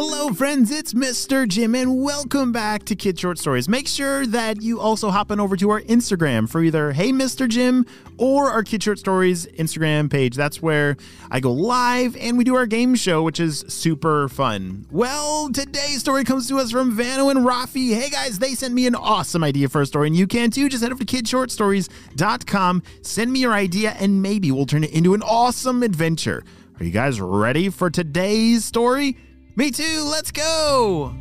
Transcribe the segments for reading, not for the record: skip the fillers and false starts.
Hello friends, it's Mr. Jim and welcome back to Kid Short Stories. Make sure that you also hop on over to our Instagram for either Hey Mr. Jim or our Kid Short Stories Instagram page. That's where I go live and we do our game show, which is super fun. Well, today's story comes to us from Vano and Raffi. Hey guys, they sent me an awesome idea for a story and you can too. Just head over to kidshortstories.com, send me your idea and maybe we'll turn it into an awesome adventure. Are you guys ready for today's story? Me too, let's go!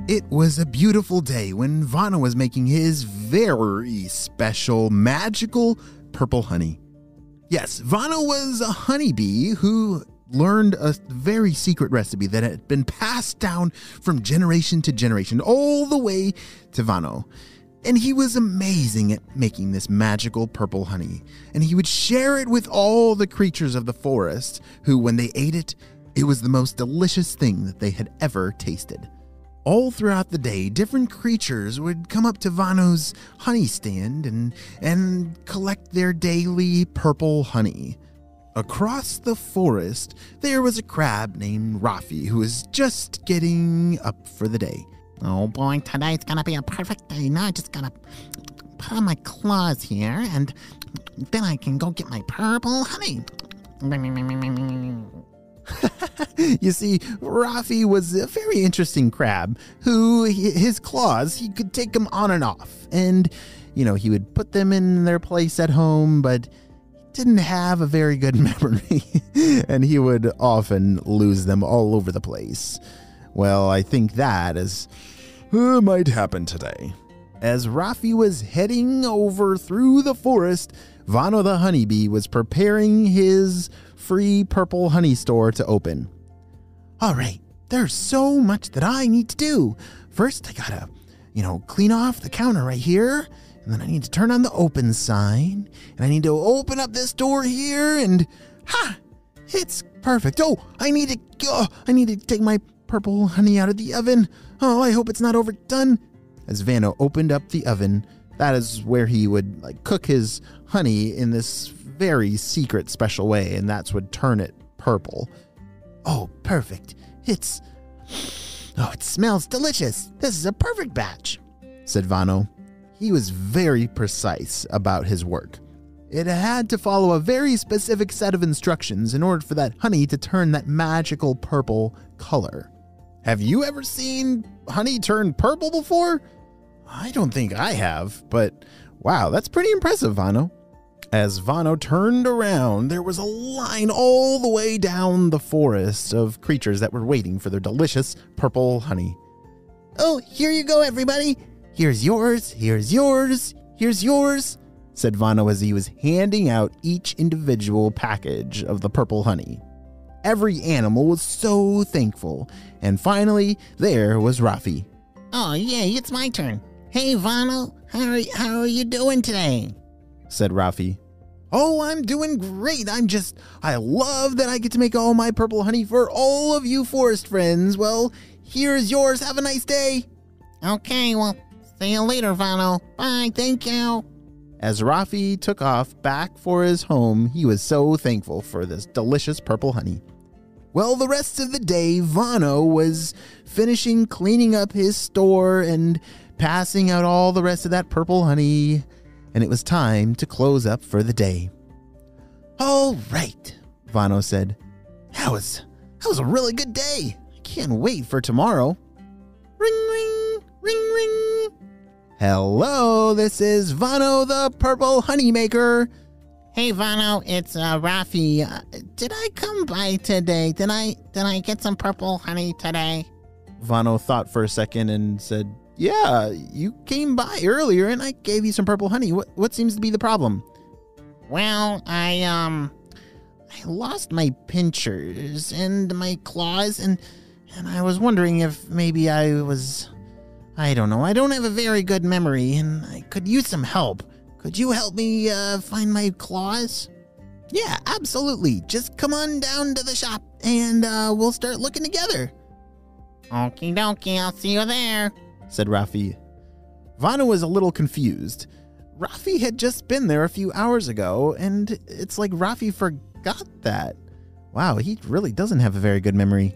It was a beautiful day when Vano was making his very special, magical purple honey. Yes, Vano was a honeybee who learned a very secret recipe that had been passed down from generation to generation, all the way to Vano. And he was amazing at making this magical purple honey. And he would share it with all the creatures of the forest, who, when they ate it, it was the most delicious thing that they had ever tasted. All throughout the day, different creatures would come up to Vano's honey stand and collect their daily purple honey. Across the forest, there was a crab named Raffi who was just getting up for the day. Oh boy, tonight's gonna be a perfect day. Now I just gotta put on my claws here, and then I can go get my purple honey. You see, Raffi was a very interesting crab who, his claws, he could take them on and off. And, he would put them in their place at home, but he didn't have a very good memory. And he would often lose them all over the place. Well, I think that might happen today. As Raffi was heading over through the forest, Vano the honeybee was preparing his free purple honey store to open. All right, there's so much that I need to do. First, I gotta, clean off the counter right here. And then I need to turn on the open sign. And I need to open up this door here. And, it's perfect. Oh, I need to take my purple honey out of the oven. Oh, I hope it's not overdone. As Vano opened up the oven, that is where he would cook his honey in this very secret special way, and that's would turn it purple. Oh, perfect. It smells delicious. This is a perfect batch, said Vano. He was very precise about his work. It had to follow a very specific set of instructions in order for that honey to turn that magical purple color. Have you ever seen honey turn purple before? I don't think I have, but wow, that's pretty impressive, Vano. As Vano turned around, there was a line all the way down the forest of creatures that were waiting for their delicious purple honey. Oh, here you go, everybody. Here's yours, here's yours, here's yours, said Vano as he was handing out each individual package of the purple honey. Every animal was so thankful, and finally, there was Raffi. Oh, yay, it's my turn. Hey, Vano, how are you doing today? Said Raffi. Oh, I'm doing great. I love that I get to make all my purple honey for all of you forest friends. Well, here's yours. Have a nice day. Okay, well, see you later, Vano. Bye, thank you. As Raffi took off back for his home, he was so thankful for this delicious purple honey. Well, the rest of the day, Vano was finishing cleaning up his store and passing out all the rest of that purple honey, and it was time to close up for the day. All right, Vano said. That was a really good day. I can't wait for tomorrow. Ring, ring, ring, ring. Hello, this is Vano the Purple Honey Maker. Hey, Vano, it's Raffi. Did I come by today? Did I get some purple honey today? Vano thought for a second and said, yeah, you came by earlier and I gave you some purple honey. What seems to be the problem? Well, I lost my pinchers and my claws and I was wondering if maybe I don't know. I don't have a very good memory and I could use some help. Could you help me find my claws? Yeah, absolutely. Just come on down to the shop and we'll start looking together. Okie dokie, I'll see you there, said Raffi. Vano was a little confused. Raffi had just been there a few hours ago, and it's like Raffi forgot that. Wow, he really doesn't have a very good memory.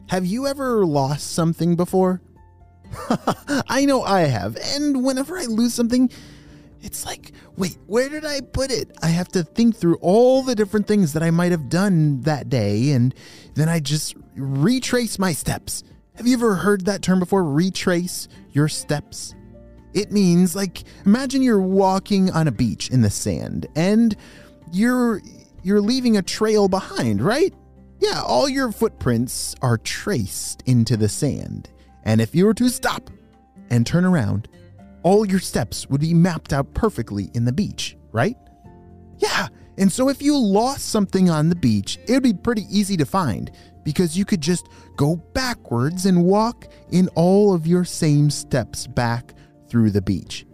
Have you ever lost something before? I know I have, and whenever I lose something, it's like, wait, where did I put it? I have to think through all the different things that I might have done that day, and then I just retrace my steps. Have you ever heard that term before, retrace your steps? It means, like, imagine you're walking on a beach in the sand, and you're leaving a trail behind, right? Yeah, all your footprints are traced into the sand. And if you were to stop and turn around, all your steps would be mapped out perfectly in the beach, right? Yeah, and so if you lost something on the beach, it would be pretty easy to find because you could just go backwards and walk in all of your same steps back through the beach.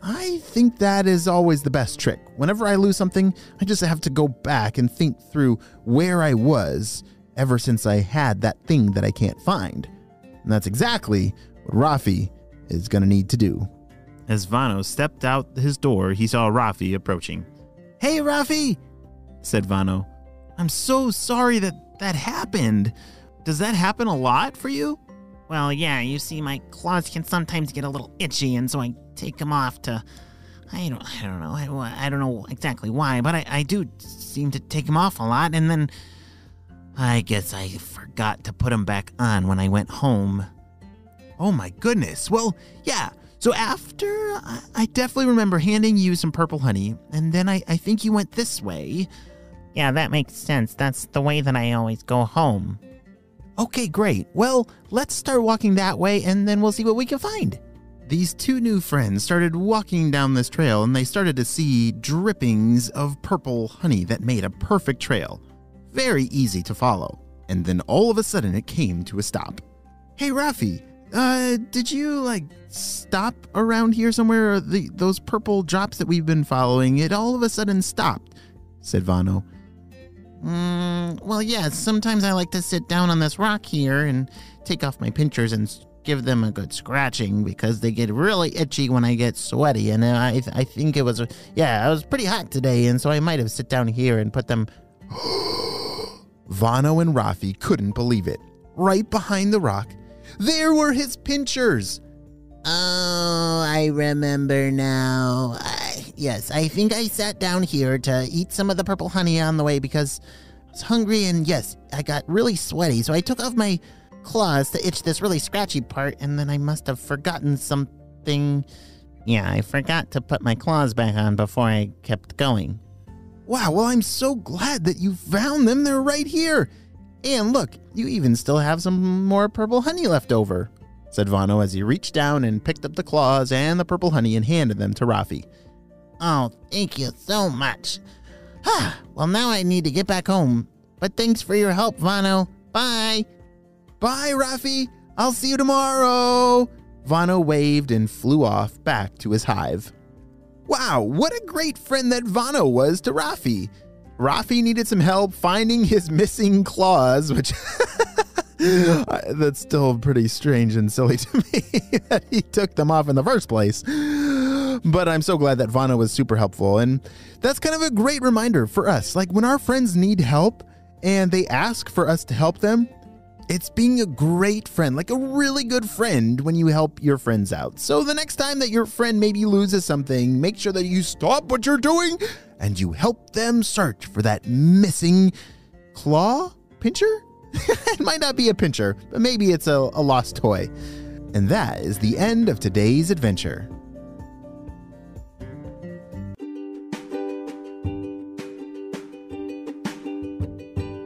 I think that is always the best trick. Whenever I lose something, I just have to go back and think through where I was ever since I had that thing that I can't find. And that's exactly what Raffi is going to need to do. As Vano stepped out his door, he saw Raffi approaching. "Hey, Raffi," said Vano. "I'm so sorry that happened. Does that happen a lot for you?" Well, yeah, you see, my claws can sometimes get a little itchy, and so I take them off to... I don't know exactly why, but I do seem to take them off a lot, and then I guess I forgot to put them back on when I went home. Oh my goodness. Well, yeah. So after, I definitely remember handing you some purple honey, and then I think you went this way. Yeah, that makes sense. That's the way that I always go home. Okay, great. Well, let's start walking that way, and then we'll see what we can find. These two new friends started walking down this trail, and they started to see drippings of purple honey that made a perfect trail. Very easy to follow. And then all of a sudden, it came to a stop. "Hey, Raffi, did you, stop around here somewhere? Those purple drops that we've been following, it all of a sudden stopped," said Vano. Well, yeah, sometimes I like to sit down on this rock here and take off my pinchers and give them a good scratching because they get really itchy when I get sweaty. And I think it was pretty hot today, and so I might have sit down here and put them... Vano and Raffi couldn't believe it. Right behind the rock, there were his pinchers. Oh, I remember now. Yes, I think I sat down here to eat some of the purple honey on the way because I was hungry, and yes, I got really sweaty, so I took off my claws to itch this really scratchy part, and then I must have forgotten something. Yeah, I forgot to put my claws back on before I kept going. Wow, well, I'm so glad that you found them. They're right here. And look, you even still have some more purple honey left over, said Vano as he reached down and picked up the claws and the purple honey and handed them to Raffi. Oh, thank you so much. Well, now I need to get back home. But thanks for your help, Vano. Bye. Bye, Raffi. I'll see you tomorrow. Vano waved and flew off back to his hive. Wow, what a great friend that Vano was to Raffi. Raffi needed some help finding his missing claws, which that's still pretty strange and silly to me that he took them off in the first place. But I'm so glad that Vano was super helpful. And that's kind of a great reminder for us. Like when our friends need help and they ask for us to help them, it's being a great friend, like a really good friend when you help your friends out. So the next time that your friend maybe loses something, make sure that you stop what you're doing and you help them search for that missing claw pincher. It might not be a pincher, but maybe it's a lost toy. And that is the end of today's adventure.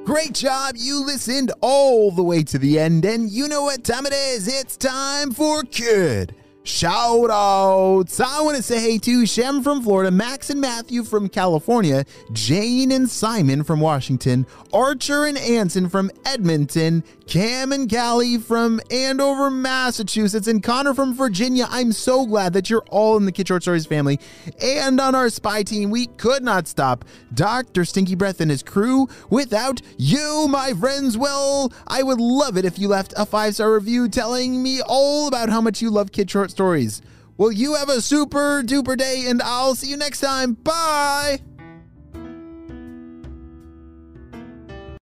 Great job. You listened all the way to the end, and you know what time it is. It's time for Kid Shout Outs. I want to say hey to Shem from Florida, Max and Matthew from California, Jane and Simon from Washington, Archer and Anson from Edmonton, Cam and Callie from Andover, Massachusetts, and Connor from Virginia. I'm so glad that you're all in the Kid Short Stories family. And on our spy team, we could not stop Dr. Stinky Breath and his crew without you, my friends. Well, I would love it if you left a 5-star review telling me all about how much you love Kid Short Stories. Well, you have a super duper day, and I'll see you next time. Bye.